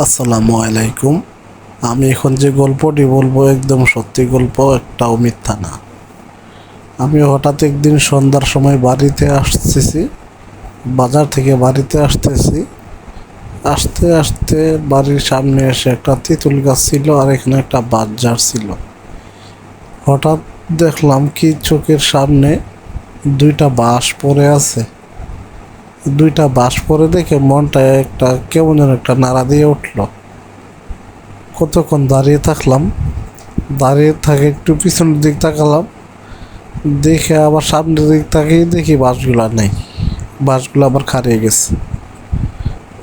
আসসালামু আলাইকুম। আমি এখন যে গল্পটি বলবো একদম সত্যি গল্প, একটাও মিথ্যা না। আমি হঠাৎ একদিন সন্ধ্যার সময় বাড়িতে আসতেছি, বাজার থেকে বাড়িতে আসতেছি। আসতে আসতে বাড়ির সামনে এসে একটা তেঁতুল গাছ ছিল আর এখানে একটা বাজার ছিল। হঠাৎ দেখলাম কি চোখের সামনে দুইটা বাঁশ পড়ে আছে। দুইটা বাঁশ পড়ে দেখে মনটা একটা কেমন যেন একটা নাড়া দিয়ে উঠলো। কতক্ষণ দাঁড়িয়ে থাকলাম, দাঁড়িয়ে থাকে একটু পিছনের দিক তাকালাম, দেখে আবার সামনের দিক তাকিয়ে দেখি বাসগুলা নেই, বাসগুলো আবার হারিয়ে গেছে।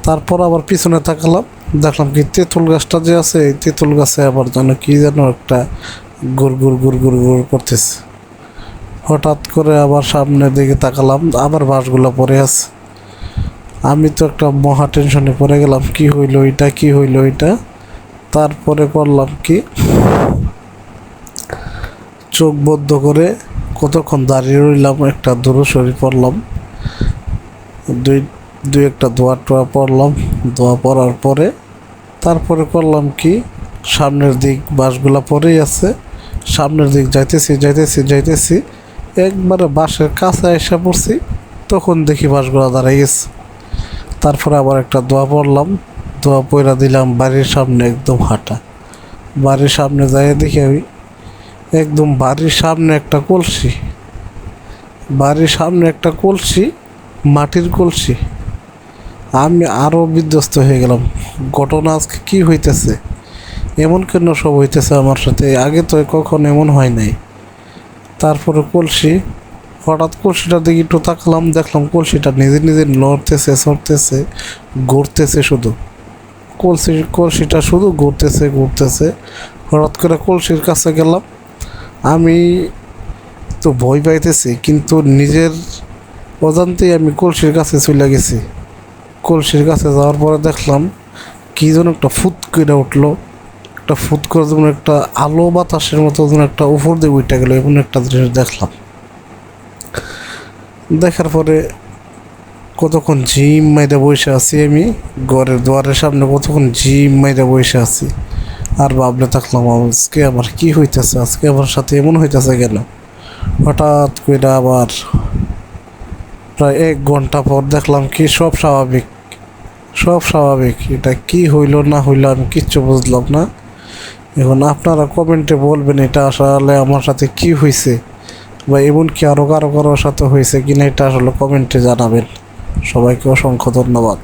তারপর আবার পিছনে তাকালাম, দেখলাম কি তেঁতুল গাছটা যে আছে এই তেঁতুল গাছে আবার যেন কি যেন একটা গুড় গুড় গুড় গুড় গুড় করতেছে। হঠাৎ করে আবার সামনের দিকে তাকালাম, আবার বাসগুলো পড়ে আছে। আমি তো একটা মহা টেনশনে পড়ে গেলাম, কি হইলো এটা, কি হইলো এটা। তারপরে করলাম কি, চোখ বদ্ধ করে কতক্ষণ দাঁড়িয়ে রইলাম, একটা দুরূদ শরীফ পড়লাম, দুই দুই একটা দোয়া টোয়া পড়লাম। দোয়া পড়ার পরে তারপরে করলাম কি, সামনের দিক বাসগুলা পড়েই আছে, সামনের দিক যাইতেছি যাইতেছি যাইতেছি, একবারে বাসের কাছে এসে পড়ছি, তখন দেখি বাসগুলা দাঁড়াই গেছে। তারপরে আবার একটা দোয়া পড়লাম, দোয়া পড়া দিলাম বাড়ির সামনে একদম হাঁটা। বাড়ির সামনে যাই দেখি আমি একদম বাড়ির সামনে একটা কলসি, বাড়ির সামনে একটা কলসি, মাটির কলসি। আমি আরও বিধ্বস্ত হয়ে গেলাম, ঘটনা আজকে কী হইতেছে, এমন কেন সব হইতেছে আমার সাথে, আগে তো কখন এমন হয় নাই। তারপরে কলসি, হঠাৎ কলসিটার দিকে একটু তাকালাম, দেখলাম কলসিটা নিজে নিজে নড়তেছে চড়তেছে ঘুরতেছে, শুধু কলসিটা শুধু ঘুরতেছে ঘুরতেছে। হঠাৎ করে কলসির কাছে গেলাম, আমি তো ভয় পাইতেছি, কিন্তু নিজের অজান্তেই আমি কলসির কাছে চলে গেছি। কলসির কাছে যাওয়ার পরে দেখলাম কি যেন একটা ফুৎ করে উঠলো, একটা ফুৎ করে যেমন একটা আলো বাতাসের মতো যেন একটা উপর দিয়ে উঠে গেলো, এমন একটা জিনিস দেখলাম। দেখার পরে কতক্ষণ জিম মাইরে বসে আছি, আমি ঘরের দুয়ারের সামনে কতক্ষণ জিম মাইরে বসে আছি। আর ভাবলে থাকলাম আজকে আবার কি হইতেছে, আজকে আমার সাথে এমন হইতেছে কেন। হঠাৎ করে আবার প্রায় 1 ঘন্টা পর দেখলাম কি সব স্বাভাবিক, সব স্বাভাবিক। এটা কি হইলো না হইলো আমি কিচ্ছু বুঝলাম না। এখন আপনারা কমেন্টে বলবেন এটা আসলে আমার সাথে কি হয়েছে, বা এমন কি আরও কারো কারোর সাথে হয়েছে কিনা, এটা আসলে কমেন্টে জানাবেন। সবাইকে অসংখ্য ধন্যবাদ।